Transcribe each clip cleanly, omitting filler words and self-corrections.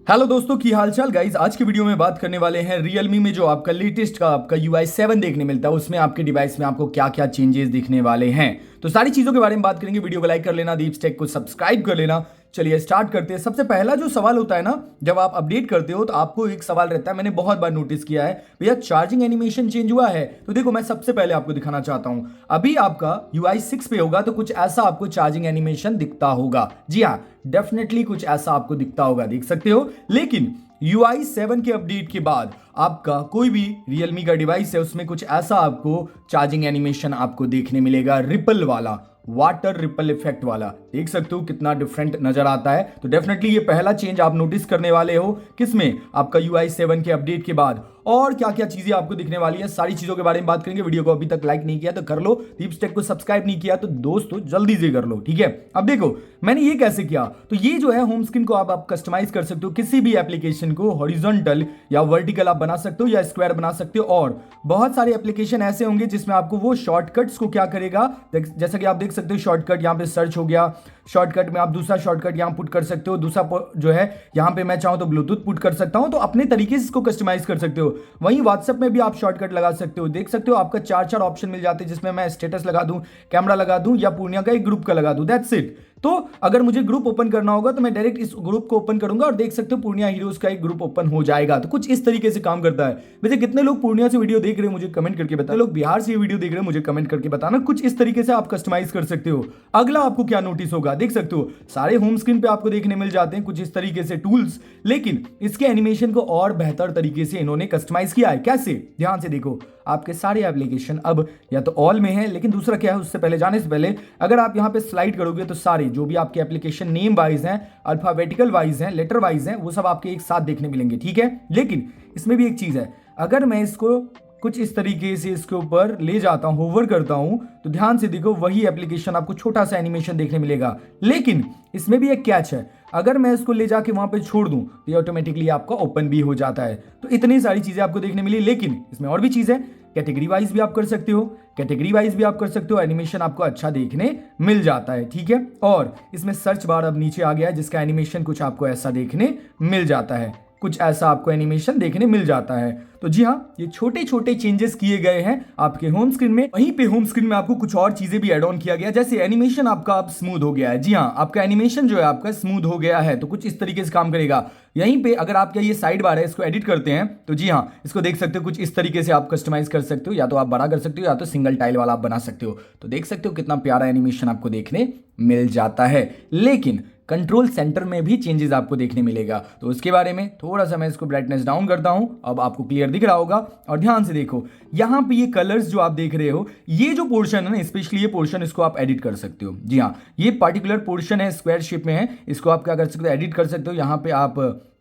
Hello दोस्तों, की हालचाल गाइज। आज की वीडियो में बात करने वाले हैं Realme में जो आपका लेटेस्ट का आपका UI 7 देखने मिलता है, उसमें आपके डिवाइस में आपको क्या क्या चेंजेस दिखने वाले हैं। तो सारी चीजों के बारे में बात करेंगे। वीडियो को लाइक कर लेना, दीप टेक को सब्सक्राइब कर लेना। चलिए स्टार्ट करते हैं। सबसे पहला जो सवाल होता है ना, जब आप अपडेट करते हो तो आपको एक सवाल रहता है, मैंने बहुत बार नोटिस किया है, भैया चार्जिंग एनिमेशन चेंज हुआ है। तो देखो, मैं सबसे पहले आपको दिखाना चाहता हूं। अभी आपका UI 6 पे होगा तो कुछ ऐसा आपको चार्जिंग एनिमेशन दिखता होगा। जी हाँ, डेफिनेटली कुछ ऐसा आपको दिखता होगा, देख सकते हो। लेकिन UI 7 के अपडेट के बाद आपका कोई भी Realme का डिवाइस है, उसमें कुछ ऐसा आपको चार्जिंग एनिमेशन आपको देखने मिलेगा, रिपल वाला, वाटर रिपल इफेक्ट वाला। देख सकते हो कितना डिफरेंट नजर आता है। तो डेफिनेटली ये पहला चेंज आप नोटिस करने वाले हो किसमें, आपका UI 7 के अपडेट के बाद। और क्या क्या चीजें आपको दिखने वाली है, सारी चीजों के बारे में बात करेंगे। वीडियो को अभी तक लाइक नहीं किया तो कर लो, दीप टेक को सब्सक्राइब नहीं किया तो दोस्तों जल्दी से कर लो, ठीक है। अब देखो मैंने ये कैसे किया। तो ये जो है होम स्क्रीन को आप कस्टमाइज कर सकते हो, किसी भी एप्लीकेशन को हॉरिजॉन्टल या वर्टिकल आप बना सकते हो या स्क्वायर बना सकते हो। और बहुत सारे एप्लीकेशन ऐसे होंगे जिसमें आपको वो शॉर्टकट्स को क्या करेगा, जैसा कि आप देख सकते हो शॉर्टकट यहाँ पे सर्च हो गया, शॉर्टकट में आप दूसरा शॉर्टकट यहाँ पुट कर सकते हो, दूसरा जो है यहाँ पे मैं चाहूँ तो ब्लूटूथ पुट कर सकता हूँ। तो अपने तरीके से इसको कस्टमाइज कर सकते हो। वहीं व्हाट्सएप में भी आप शॉर्टकट लगा सकते हो। देख सकते हो आपका चार चार ऑप्शन मिल जाते हैं, जिसमें मैं स्टेटस लगा दूं, कैमरा लगा दूं या पूर्णिया का एक ग्रुप का लगा दूं, दैट्स इट। तो अगर मुझे ग्रुप ओपन करना होगा तो मैं डायरेक्ट इस ग्रुप को ओपन करूंगा और देख सकते हो पूर्णिया हीरोज का एक ग्रुप ओपन हो जाएगा। तो कुछ इस तरीके से काम करता है। वैसे कितने लोग पूर्णिया से वीडियो देख रहे हैं मुझे कमेंट करके बताना, लोग बिहार से वीडियो देख रहे हैं मुझे कमेंट करके बताना। कुछ इस तरीके से आप कस्टमाइज कर सकते हो। अगला आपको क्या नोटिस होगा, देख सकते हो सारे होम स्क्रीन पे आपको देखने मिल जाते हैं कुछ इस तरीके से टूल्स, लेकिन इसके एनिमेशन को और बेहतर तरीके से इन्होंने कस्टमाइज किया है। कैसे, ध्यान से देखो। आपके सारे एप्लीकेशन अब या तो ऑल में है, लेकिन दूसरा क्या है, उससे पहले जाने से पहले अगर आप यहां पे स्लाइड करोगे तो सारे जो भी आपके एप्लीकेशन नेम वाइज हैं, अल्फाबेटिकल वाइज हैं, लेटर वाइज हैं, वो सब आपके एक साथ देखने मिलेंगे, ठीक है। लेकिन इसमें भी एक चीज है, अगर मैं इसको कुछ इस तरीके से इसके ऊपर ले जाता हूं, होवर करता हूं, तो ध्यान से देखो वही एप्लीकेशन आपको छोटा सा एनिमेशन देखने मिलेगा। लेकिन इसमें भी एक कैच है, अगर मैं इसको ले जाके वहां पे छोड़ दूं तो ये ऑटोमेटिकली आपका ओपन भी हो जाता है। तो इतनी सारी चीजें आपको देखने मिली। लेकिन इसमें और भी चीज है, कैटेगरी वाइज भी आप कर सकते हो, कैटेगरी वाइज भी आप कर सकते हो, एनिमेशन आपको अच्छा देखने मिल जाता है, ठीक है। और इसमें सर्च बार अब नीचे आ गया है, जिसका एनिमेशन कुछ आपको ऐसा देखने मिल जाता है, कुछ ऐसा आपको एनिमेशन देखने मिल जाता है। तो जी हाँ, ये छोटे छोटे चेंजेस किए गए हैं आपके होम स्क्रीन में। वहीं पे होम स्क्रीन में आपको कुछ और चीजें भी ऐड ऑन किया गया, जैसे एनिमेशन आपका अब स्मूथ हो गया है। जी हाँ, आपका एनिमेशन जो है आपका स्मूथ हो गया है। तो कुछ इस तरीके से काम करेगा। यहीं पे अगर आपका ये साइड बार है, इसको एडिट करते हैं तो जी हाँ, इसको देख सकते हो कुछ इस तरीके से आप कस्टमाइज कर सकते हो, या तो आप बड़ा कर सकते हो या तो सिंगल टाइल वाला आप बना सकते हो। तो देख सकते हो कितना प्यारा एनिमेशन आपको देखने मिल जाता है। लेकिन कंट्रोल सेंटर में भी चेंजेस आपको देखने मिलेगा, तो उसके बारे में थोड़ा सा मैं इसको ब्राइटनेस डाउन करता हूं। अब आपको क्लियर दिख रहा होगा। और ध्यान से देखो, यहां पे ये कलर्स जो आप देख रहे हो, ये जो पोर्शन है ना, स्पेशली ये पोर्शन, इसको आप एडिट कर सकते हो। जी हाँ, ये पर्टिकुलर पोर्शन है, स्क्वायर शेप में है, इसको आप क्या कर सकते हो, एडिट कर सकते हो। यहाँ पे आप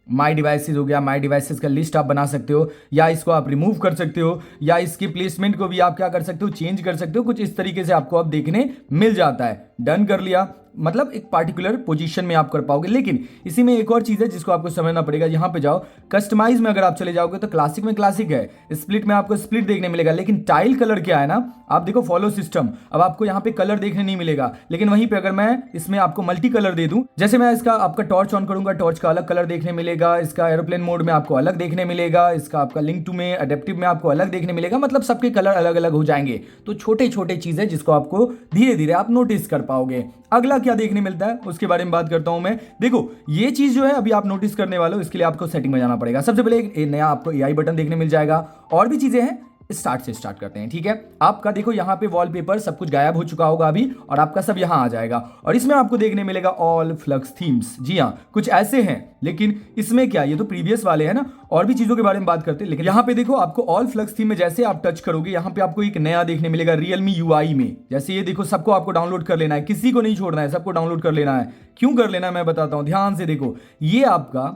माई डिवाइसेस हो गया, माई डिवाइसेस का लिस्ट आप बना सकते हो, या इसको आप रिमूव कर सकते हो, या इसके प्लेसमेंट को भी आप क्या कर सकते हो, चेंज कर सकते हो। कुछ इस तरीके से आपको अब देखने मिल जाता है। डन कर लिया, मतलब एक पार्टिकुलर पोजीशन में आप कर पाओगे। लेकिन इसी में एक और चीज है जिसको आपको समझना पड़ेगा। यहां पे जाओ, कस्टमाइज में अगर आप चले जाओगे तो क्लासिक में क्लासिक है, स्प्लिट में आपको स्प्लिट देखने मिलेगा। लेकिन टाइल कलर क्या है ना, आप देखो फॉलो सिस्टम, अब आपको यहां पे कलर देखने नहीं मिलेगा। लेकिन वहीं पे अगर मैं इसमें आपको मल्टी कलर दे दूं, जैसे मैं इसका आपका टॉर्च ऑन करूंगा, टॉर्च का अलग कलर देखने मिलेगा, इसका एरोप्लेन मोड में आपको अलग देखने मिलेगा, इसका आपका लिंक टू में अडेप्टिव में आपको अलग देखने मिलेगा। मतलब सबके कलर अलग अलग हो जाएंगे। तो छोटे छोटे चीजें जिसको आपको धीरे धीरे आप नोटिस कर पाओगे। अगला क्या देखने मिलता है उसके बारे में बात करता हूं मैं। देखो ये चीज जो है अभी आप नोटिस करने वाले हो, इसके लिए आपको सेटिंग में जाना पड़ेगा। सबसे पहले एक नया आपको एआई बटन देखने मिल जाएगा। और भी चीजें हैं, स्टार्ट से स्टार्ट करते हैं, ठीक है। आपका देखो यहाँ पे वॉलपेपर सब कुछ गायब हो चुका होगा अभी, और आपका सब यहाँ आ जाएगा। और इसमें आपको देखने मिलेगा ऑल फ्लक्स थीम्स। जी हाँ, कुछ ऐसे हैं। लेकिन इसमें क्या, ये तो प्रीवियस वाले हैं ना। और भी चीजों के बारे में बात करते हैं। लेकिन यहाँ पे देखो, आपको ऑल फ्लक्स थीम में जैसे आप टच करोगे, यहाँ पे आपको एक नया देखने मिलेगा Realme UI में। जैसे ये देखो, सबको आपको डाउनलोड कर लेना है, किसी को नहीं छोड़ना है, सबको डाउनलोड कर लेना है। क्यों कर लेना है मैं बताता हूँ, ध्यान से देखो। ये आपका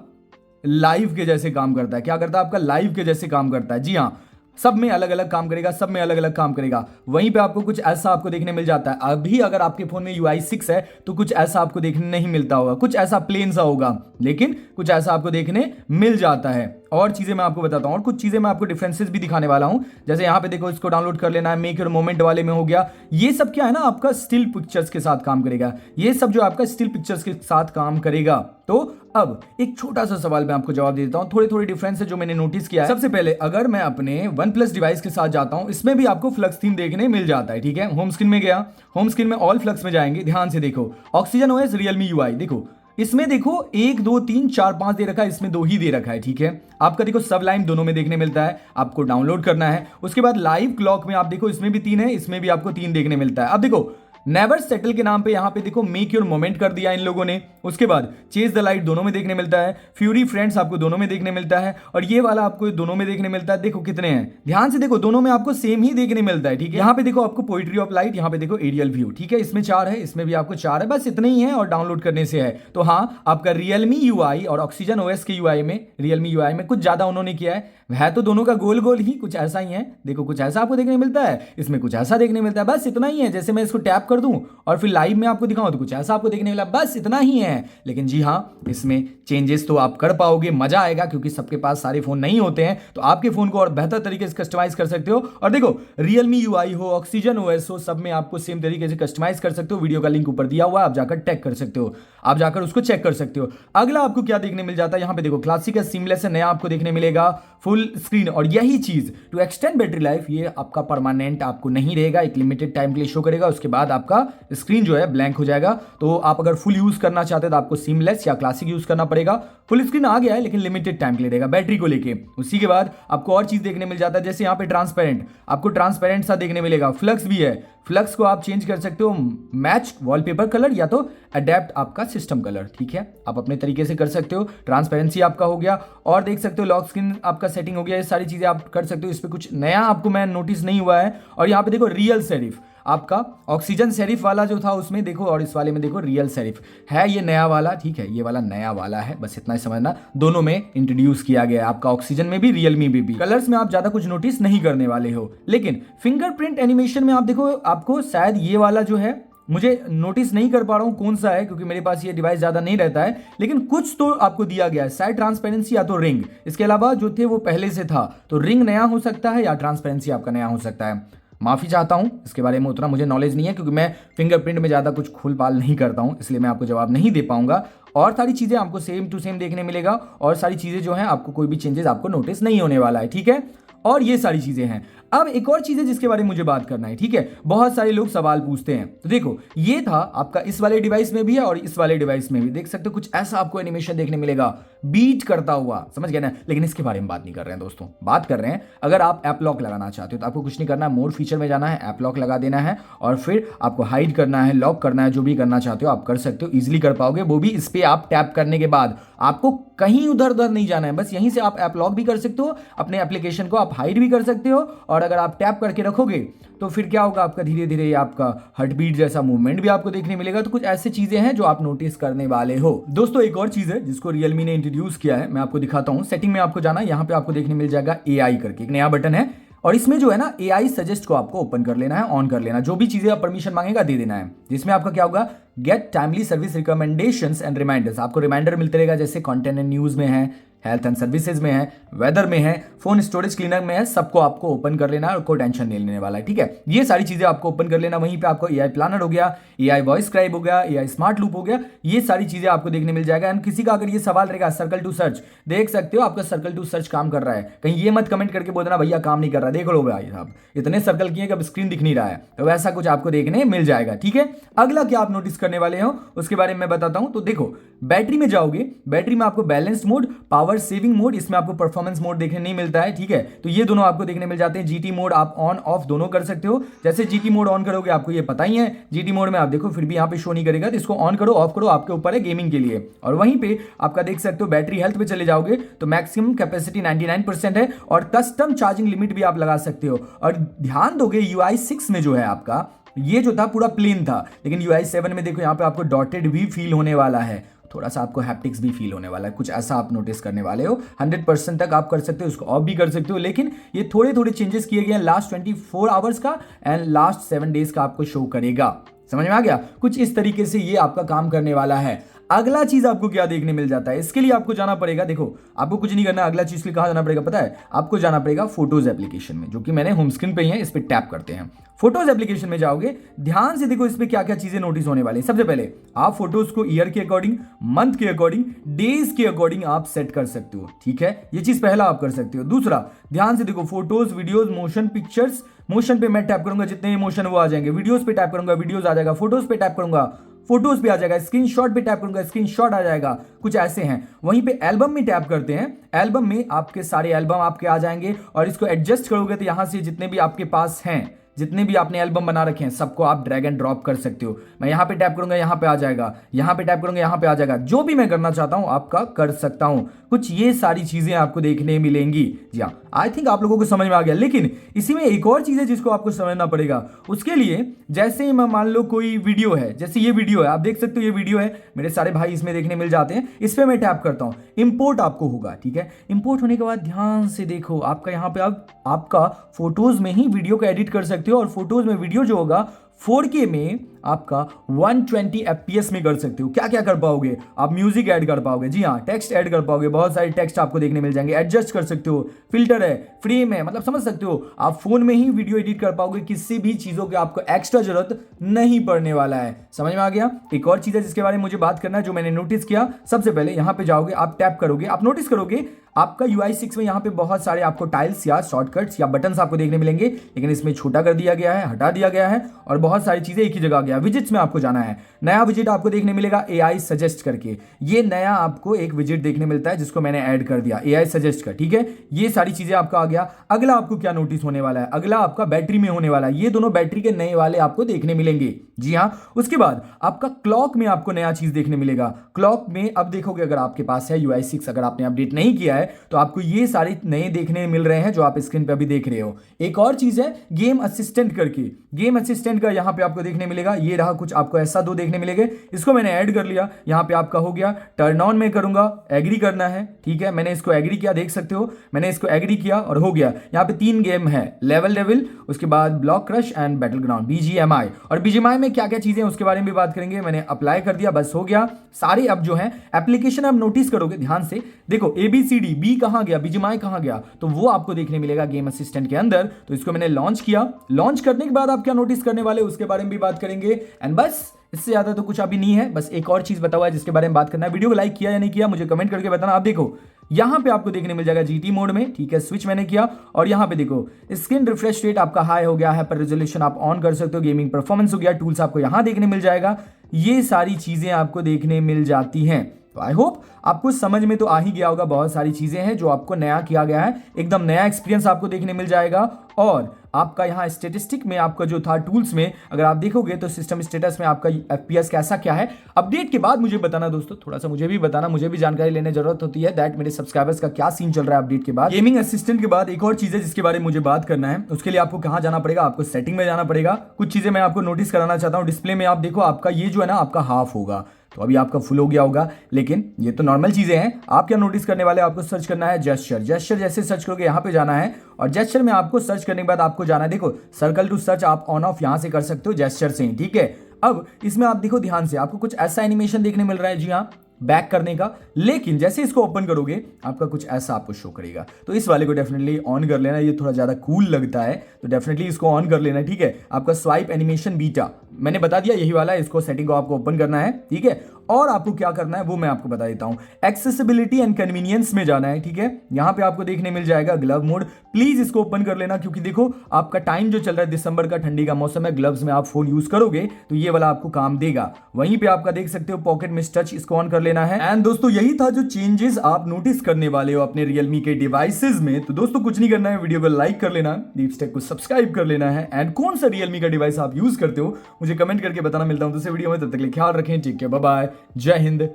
लाइव के जैसे काम करता है। क्या करता है, आपका लाइव के जैसे काम करता है। जी हाँ, सब में अलग अलग काम करेगा, सब में अलग अलग काम करेगा। वहीं पे आपको कुछ ऐसा आपको देखने मिल जाता है। अभी अगर आपके फोन में UI 6 है तो कुछ ऐसा आपको देखने नहीं मिलता होगा, कुछ ऐसा प्लेन सा होगा, लेकिन कुछ ऐसा आपको देखने मिल जाता है। और चीज़ें मैं आपको बताता हूँ, और कुछ चीज़ें मैं आपको डिफरेंसेस भी दिखाने वाला हूँ। जैसे यहाँ पे देखो, इसको डाउनलोड कर लेना है, मेक योर मोमेंट वाले में हो गया। ये सब क्या है ना, आपका स्टिल पिक्चर्स के साथ काम करेगा। ये सब जो आपका स्टिल पिक्चर्स के साथ काम करेगा। तो अब एक छोटा सा सवाल मैं आपको जवाब दे देता हूं, थोड़े थोड़े डिफरेंस है जो मैंने नोटिस किया है। सबसे पहले अगर मैं अपने OnePlus डिवाइस के साथ जाता हूं, इसमें भी आपको फ्लक्स थीम देखने मिल जाता है, ठीक है। होम स्क्रीन में गया, होम स्क्रीन में ऑल फ्लक्स में जाएंगे, ध्यान से देखो, ऑक्सीजन OS Realme UI, देखो इसमें देखो 1 2 3 4 5 दे रखा है, इसमें 2 ही दे रखा है, ठीक है। आपका देखो सबलाइम दोनों में देखने मिलता है, आपको डाउनलोड करना है। उसके बाद लाइव क्लॉक में आप देखो, इसमें भी 3 है, इसमें भी आपको 3 देखने मिलता है। अब देखो नेवर सेटल के नाम पे यहाँ पे देखो मेक योर मोमेंट कर दिया इन लोगों ने। उसके बाद चेज द लाइट दोनों में देखने मिलता है, फ्यूरी फ्रेंड्स आपको दोनों में देखने मिलता है, और ये वाला आपको दोनों में देखने मिलता है। देखो कितने हैं, ध्यान से देखो, दोनों में आपको सेम ही देखने मिलता है, ठीक है। यहाँ पे देखो आपको पोइट्री ऑफ लाइट, यहाँ पे देखो एरियल व्यू, ठीक है। इसमें 4 है, इसमें भी आपको 4 है, बस इतने ही है, और डाउनलोड करने से है। तो हाँ, आपका Realme UI और ऑक्सीजन OS के UI में, Realme UI में कुछ ज्यादा उन्होंने किया है तो दोनों का गोल गोल ही कुछ ऐसा ही है। देखो कुछ ऐसा आपको देखने मिलता है, इसमें कुछ ऐसा देखने मिलता है, बस इतना ही है। जैसे मैं इसको टैप कर दूं और फिर लाइव में आपको दिखाऊं तो कुछ ऐसा आपको देखने मिला, बस इतना ही है। लेकिन जी हाँ, इसमें चेंजेस तो आप कर पाओगे, मजा आएगा, क्योंकि सबके पास सारे फोन नहीं होते हैं। तो आपके फोन को और बेहतर तरीके से कस्टमाइज कर सकते हो। और देखो Realme UI हो, ऑक्सीजन OS हो, सब में आपको सेम तरीके से कस्टमाइज कर सकते हो। वीडियो का लिंक ऊपर दिया हुआ है, आप जाकर टैग कर सकते हो, आप जाकर उसको चेक कर सकते हो। अगला आपको क्या देखने मिल जाता है, यहाँ पे देखो क्लासिक है, सीमलेस है, नया आपको देखने मिलेगा, फुल स्क्रीन। और यही चीज टू एक्सटेंड बैटरी लाइफ, ये आपका परमानेंट आपको नहीं रहेगा, एक लिमिटेड टाइम के लिए शो करेगा, उसके बाद आपका स्क्रीन जो है ब्लैंक हो जाएगा। तो आप अगर फुल यूज करना चाहते हो तो आपको सीमलेस या क्लासिक यूज करना पड़ेगा। फुल स्क्रीन आ गया है, लेकिन लिमिटेड टाइम के लिए रहेगा बैटरी को लेके। उसी के बाद आपको और चीज देखने मिल जाता है, जैसे यहाँ पे ट्रांसपेरेंट, आपको ट्रांसपेरेंट सा देखने मिलेगा। फ्लक्स भी है, फ्लक्स को आप चेंज कर सकते हो, मैच वॉलपेपर कलर या तो अडेप्ट आपका सिस्टम कलर, ठीक है। आप अपने तरीके से कर सकते हो। ट्रांसपेरेंसी आपका हो गया, और देख सकते हो लॉक स्क्रीन आपका सेटिंग हो गया। ये सारी चीजें आप कर सकते हो, इस पे कुछ नया आपको मैं नोटिस नहीं हुआ है। और यहाँ पे देखो रियल सेरिफ, आपका ऑक्सीजन सेरिफ वाला जो था उसमें देखो, और इस वाले में देखो रियल सेरिफ है, ये नया वाला, ठीक है। ये वाला नया वाला है, बस इतना ही समझना, दोनों में इंट्रोड्यूस किया गया है, आपका ऑक्सीजन में भी, Realme में भी। कलर्स में आप ज्यादा कुछ नोटिस नहीं करने वाले हो। लेकिन फिंगरप्रिंट एनिमेशन में आप देखो, आपको शायद ये वाला जो है, मुझे नोटिस नहीं कर पा रहा हूं कौन सा है, क्योंकि मेरे पास ये डिवाइस ज्यादा नहीं रहता है, लेकिन कुछ तो आपको दिया गया है, शायद ट्रांसपेरेंसी या तो रिंग। इसके अलावा जो थे वो पहले से था, तो रिंग नया हो सकता है या ट्रांसपेरेंसी आपका नया हो सकता है। माफी चाहता हूं, इसके बारे में उतना मुझे नॉलेज नहीं है, क्योंकि मैं फिंगरप्रिंट में ज्यादा कुछ खोल पाल नहीं करता हूं, इसलिए मैं आपको जवाब नहीं दे पाऊंगा। और सारी चीजें आपको सेम टू सेम देखने मिलेगा, और सारी चीजें जो हैं आपको कोई भी चेंजेस आपको नोटिस नहीं होने वाला है, ठीक है। और ये सारी चीजें हैं। अब एक और चीज है जिसके बारे में मुझे बात करना है, ठीक है। बहुत सारे लोग सवाल पूछते हैं, तो देखो ये था आपका, इस वाले डिवाइस में भी है और इस वाले डिवाइस में भी, देख सकते हो कुछ ऐसा आपको एनिमेशन देखने मिलेगा बीट करता हुआ, समझ गए ना। लेकिन इसके बारे में बात नहीं कर रहे हैं दोस्तों, बात कर रहे हैं अगर आप ऐप लॉक लगाना चाहते हो तो आपको कुछ नहीं करना है, मोर फीचर में जाना है, ऐप लॉक लगा देना है, और फिर आपको हाइड करना है, लॉक करना है, जो भी करना चाहते हो आप कर सकते हो, इजिली कर पाओगे। वो भी इस पे आप टैप करने के बाद, आपको कहीं उधर उधर नहीं जाना है, बस यहीं से आप ऐप लॉक भी कर सकते हो, अपने एप्लीकेशन को आप हाइड भी कर सकते हो। और अगर आप टैप करके रखोगे तो फिर क्या होगा, आपका धीरे धीरे आपका हार्ट बीट जैसा मूवमेंट भी आपको देखने मिलेगा। तो कुछ ऐसी चीजें हैं जो आप नोटिस करने वाले हो। दोस्तों एक और चीज है जिसको Realme ने इंट्रोड्यूस किया है, मैं आपको दिखाता हूं। सेटिंग में आपको जाना है, यहाँ पे आपको देखने मिल जाएगा AI करके एक नया बटन है, और इसमें जो है ना AI सजेस्ट को आपको ओपन कर लेना है, ऑन कर लेना, जो भी चीजें आप परमिशन मांगेगा दे देना है। जिसमें आपका क्या होगा, get timely service recommendations and reminders, आपको रिमाइंडर मिलते रहेगा, जैसे कंटेंट एंड न्यूज में है, हेल्थ एंड सर्विसेज में है, वेदर में है, फोन स्टोरेज क्लीनर में है, सबको आपको ओपन कर लेना है और कोई टेंशन नहीं लेने वाला है, ठीक है। ये सारी चीजें आपको ओपन कर लेना। वहीं पे आपको AI प्लानर हो गया, AI वॉइस स्क्राइब हो गया, AI स्मार्ट लूप हो गया, ये सारी चीजें आपको देखने मिल जाएगा। एंड किसी का अगर ये सवाल रहेगा सर्कल टू सर्च, देख सकते हो आपका सर्कल टू सर्च काम कर रहा है, कहीं ये मत कमेंट करके बोलना भैया काम नहीं कर रहा, देख लो भाई साहब इतने सर्कल किए कि अब स्क्रीन दिख नहीं रहा है, तो वैसा कुछ आपको देखने मिल जाएगा, ठीक है। अगला क्या आप नोटिस करने वाले हो उसके बारे में मैं बताता हूं। तो देखो बैटरी में जाओगे, बैटरी में आपको balanced mode, power saving mode, इसमें आपको परफॉर्मेंस मोड देखने नहीं मिलता है, ठीक है। तो ये दोनों आपको देखने मिल जाते हैं। GT मोड आप ऑन ऑफ दोनों कर सकते हो। जैसे GT मोड ऑन करोगे, आपको ये पता ही है, GT मोड में आप देखो फिर भी यहाँ पे शो नहीं करेगा, तो इसको ऑन करो ऑफ करो आपके ऊपर है, गेमिंग के लिए। और वहीं पे आपका देख सकते हो बैटरी हेल्थ पे चले जाओगे तो मैक्सिमम कैपेसिटी 99% है, और कस्टम चार्जिंग लिमिट भी आप लगा सकते हो। और ध्यान दोगे UI 6 में जो है आपका, ये जो था पूरा प्लेन था, लेकिन UI 7 में देखो यहाँ पे आपको डॉटेड भी फील होने वाला है, थोड़ा सा आपको हैप्टिक्स भी फील होने वाला है, कुछ ऐसा आप नोटिस करने वाले हो। 100% तक आप कर सकते हो, उसको ऑफ भी कर सकते हो, लेकिन ये थोड़े थोड़े चेंजेस किए गए हैं लास्ट 24 आवर्स का एंड लास्ट 7 डेज का आपको शो करेगा। समझ में आ गया, कुछ इस तरीके से ये आपका काम करने वाला है। अगला चीज आपको क्या देखने मिल जाता है, इसके लिए आपको जाना पड़ेगा, देखो आपको कुछ नहीं करना, अगला चीज के लिए कहां जाना पड़ेगा पता है, आपको जाना पड़ेगा फोटोज एप्लीकेशन में, जो कि मैंने होम स्क्रीन पे ही है, इस पर टैप करते हैं। फोटोज एप्लीकेशन में जाओगे, ध्यान से देखो इस पे क्या क्या चीजें नोटिस होने वाली है। सबसे पहले आप फोटोज को ईयर के अकॉर्डिंग, मंथ के अकॉर्डिंग, डेज के अकॉर्डिंग आप सेट कर सकते हो, ठीक है, ये चीज पहला आप कर सकते हो। दूसरा, ध्यान से देखो photos, videos, motion pictures, motion पे मैं टैप करूंगा, जितने इमोशन वो आ जाएंगे, वीडियोज पे टैप करूंगा, वीडियोज आ जाएगा, फोटोज पे टैप करूंगा, फोटोज पे आ जाएगा, स्क्रीनशॉट पे टैप करूंगा, स्क्रीनशॉट आ जाएगा, कुछ ऐसे हैं। वहीं पे एल्बम में टैप करते हैं, एल्बम में आपके सारे एल्बम आपके आ जाएंगे, और इसको एडजस्ट करोगे तो यहां से जितने भी आपके पास हैं, जितने भी आपने एल्बम बना रखे हैं, सबको आप ड्रैग एंड ड्रॉप कर सकते हो। मैं यहां पे टैप करूंगा, यहां पे आ जाएगा, यहां पे टैप करूंगा, यहां पे आ जाएगा, जो भी मैं करना चाहता हूं आपका कर सकता हूं। कुछ ये सारी चीजें आपको देखने मिलेंगी। जी हाँ, आई थिंक आप लोगों को समझ में आ गया। लेकिन इसी में एक और चीज है जिसको आपको समझना पड़ेगा। उसके लिए जैसे ही मैं मान लो कोई वीडियो है, जैसे ये वीडियो है, आप देख सकते हो ये वीडियो है, मेरे सारे भाई इसमें देखने मिल जाते हैं, इस पर मैं टैप करता हूं, इंपोर्ट आपको होगा, ठीक है। इंपोर्ट होने के बाद ध्यान से देखो, आपका यहाँ पे आपका फोटोज में ही वीडियो को एडिट कर सकते हो, और फोटोज में वीडियो जो होगा 4K में आपका 120 FPS में कर सकते हो। क्या क्या कर पाओगे आप, म्यूजिक ऐड कर पाओगे, जी हाँ, टेक्स्ट ऐड कर पाओगे, बहुत सारे टेक्स्ट आपको देखने मिल जाएंगे, एडजस्ट कर सकते हो, फिल्टर है, फ्रेम है, मतलब समझ सकते हो, आप फोन में ही वीडियो एडिट कर पाओगे, किसी भी चीजों की आपको एक्स्ट्रा जरूरत नहीं पड़ने वाला है। समझ में आ गया। एक और चीज है जिसके बारे में मुझे बात करना है, जो मैंने नोटिस किया। सबसे पहले यहां पे जाओगे, आप टैप करोगे, आप नोटिस करोगे आपका UI 6 में यहाँ पे बहुत सारे आपको टाइल्स या शॉर्टकट्स या बटन्स आपको देखने मिलेंगे, लेकिन इसमें छोटा कर दिया गया है, हटा दिया गया है, और बहुत सारी चीजें एक ही जगह आ गया। विजिट्स में आपको जाना है, नया विजिट आपको देखने मिलेगा AI सजेस्ट करके। ये नया आपको एक विजिट देखने मिलता है जिसको मैंने ऐड कर दिया, AI सजेस्ट का, ठीक है। ये सारी चीजें आपका आ गया। अगला आपको क्या नोटिस होने वाला है, अगला आपका बैटरी में होने वाला है। ये दोनों बैटरी के नए वाले आपको देखने मिलेंगे, जी हाँ। उसके बाद आपका क्लॉक में आपको नया चीज देखने मिलेगा। क्लॉक में अब देखोगे, अगर आपके पास है UI 6, अगर आपने अपडेट नहीं किया है तो आपको ये सारे नए देखने मिल रहे हैं जो आप स्क्रीन पे अभी देख रहे हो। एक और चीज है गेम असिस्टेंट करके, गेम असिस्टेंट का यहां पे आपको देखने मिलेगा। ये रहा कुछ आपको ऐसा दो देखने मिलेंगे, इसको मैंने ऐड कर लिया। यहां पे आपका हो गया टर्न ऑन में करूंगा, एग्री करना है, ठीक है। मैंने इसको एग्री किया, देख सकते हो मैंने इसको एग्री किया और हो गया। यहां पे 3 गेम है, लेवल डेविल, उसके बाद block crush and battle ground, BGMI। और BGMI में क्या क्या चीजें उसके बारे में भी बात करेंगे। मैंने अप्लाई कर दिया, बस हो गया। सारे अब जो है एप्लीकेशन आप नोटिस करोगे ध्यान से, देखो ABCD, B कहां गया, BGMI कहां गया, तो वो आपको देखने मिलेगा गेम असिस्टेंट के अंदर। तो इसको मैंने लॉन्च किया। लॉन्च करने के बाद आप क्या नोटिस करने वाले उसके बारे में भी बात करेंगे। एंड बस इससे ज्यादा तो कुछ अभी नहीं है। बस एक और चीज बता हुआ है जिसके बारे में बात करना है। वीडियो को लाइक किया या नहीं किया मुझे कमेंट करके बताना। आप देखो यहां पे आपको देखने मिल जाएगा GT मोड में, ठीक है, स्विच मैंने किया। और यहां पे देखो स्क्रीन रिफ्रेश रेट आपका हाई हो गया है, पर रेजोल्यूशन आप ऑन कर सकते हो, गेमिंग परफॉर्मेंस हो गया, टूल्स आपको यहां देखने मिल जाएगा। ये सारी चीजें आपको देखने मिल जाती हैं। तो आई होप आपको समझ में तो आ ही गया होगा। बहुत सारी चीजें हैं जो आपको नया किया गया है, एकदम नया एक्सपीरियंस आपको देखने मिल जाएगा। और आपका यहाँ स्टेटिस्टिक में आपका जो था टूल्स में, अगर आप देखोगे तो सिस्टम स्टेटस में आपका FPS कैसा क्या है। अपडेट के बाद मुझे बताना दोस्तों, थोड़ा सा मुझे भी बताना, मुझे भी जानकारी लेने जरूरत होती है दैट मेरे सब्सक्राइबर्स का क्या सीन चल रहा है अपडेट के बाद। गेमिंग असिस्टेंट के बाद एक और चीज है जिसके बारे में मुझे बात करना है। उसके लिए आपको कहाँ जाना पड़ेगा, आपको सेटिंग में जाना पड़ेगा। कुछ चीजें मैं आपको नोटिस कराना चाहता हूँ। डिस्प्ले में आप देखो, आपका ये जो है ना आपका हाफ होगा, तो अभी आपका फुल हो गया होगा, लेकिन ये तो नॉर्मल चीजें हैं। आप क्या नोटिस करने वाले, आपको सर्च करना है जेस्चर। जेस्चर जैसे सर्च करोगे यहाँ पे जाना है, और जेस्चर में आपको सर्च करने के बाद आपको जाना है, देखो सर्कल टू सर्च आप ऑन ऑफ यहां से कर सकते हो जेस्चर से ही, ठीक है। अब इसमें आप देखो ध्यान से, आपको कुछ ऐसा एनिमेशन देखने मिल रहा है, जी हाँ, बैक करने का। लेकिन जैसे इसको ओपन करोगे आपका कुछ ऐसा आपको शो करेगा। तो इस वाले को डेफिनेटली ऑन कर लेना, ये थोड़ा ज्यादा कूल लगता है, तो डेफिनेटली इसको ऑन कर लेना, ठीक है। आपका स्वाइप एनिमेशन बीटा मैंने बता दिया, यही वाला है। इसको सेटिंग को आपको ओपन करना है, ठीक है। और आपको क्या करना है वो मैं आपको बता देता हूं। एक्सेसिबिलिटी एंड कन्वीनियंस में जाना है, ठीक है। यहां पे आपको देखने मिल जाएगा ग्लव मोड। प्लीज इसको ओपन कर लेना, क्योंकि देखो आपका टाइम जो चल रहा है, दिसंबर का, ठंडी का मौसम है, ग्लव्स में आप फोन यूज करोगे तो ये वाला आपको काम देगा। वहीं पे आपका देख सकते हो पॉकेट में टच, इसको ऑन कर लेना है। एंड दोस्तों यही था जो चेंजेस आप नोटिस करने वाले हो अपने रियलमी के डिवाइसेस में। तो दोस्तों कुछ नहीं करना है, वीडियो को लाइक कर लेना, दीपस्टेक को सब्सक्राइब कर लेना है। एंड कौन सा रियलमी का डिवाइस आप यूज करते हो मुझे कमेंट करके बताना। मिलता हूं दूसरे वीडियो में, तब तक के लिए ख्याल रखें, ठीक है, बाय बाय, जय हिंद,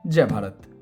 जय भारत।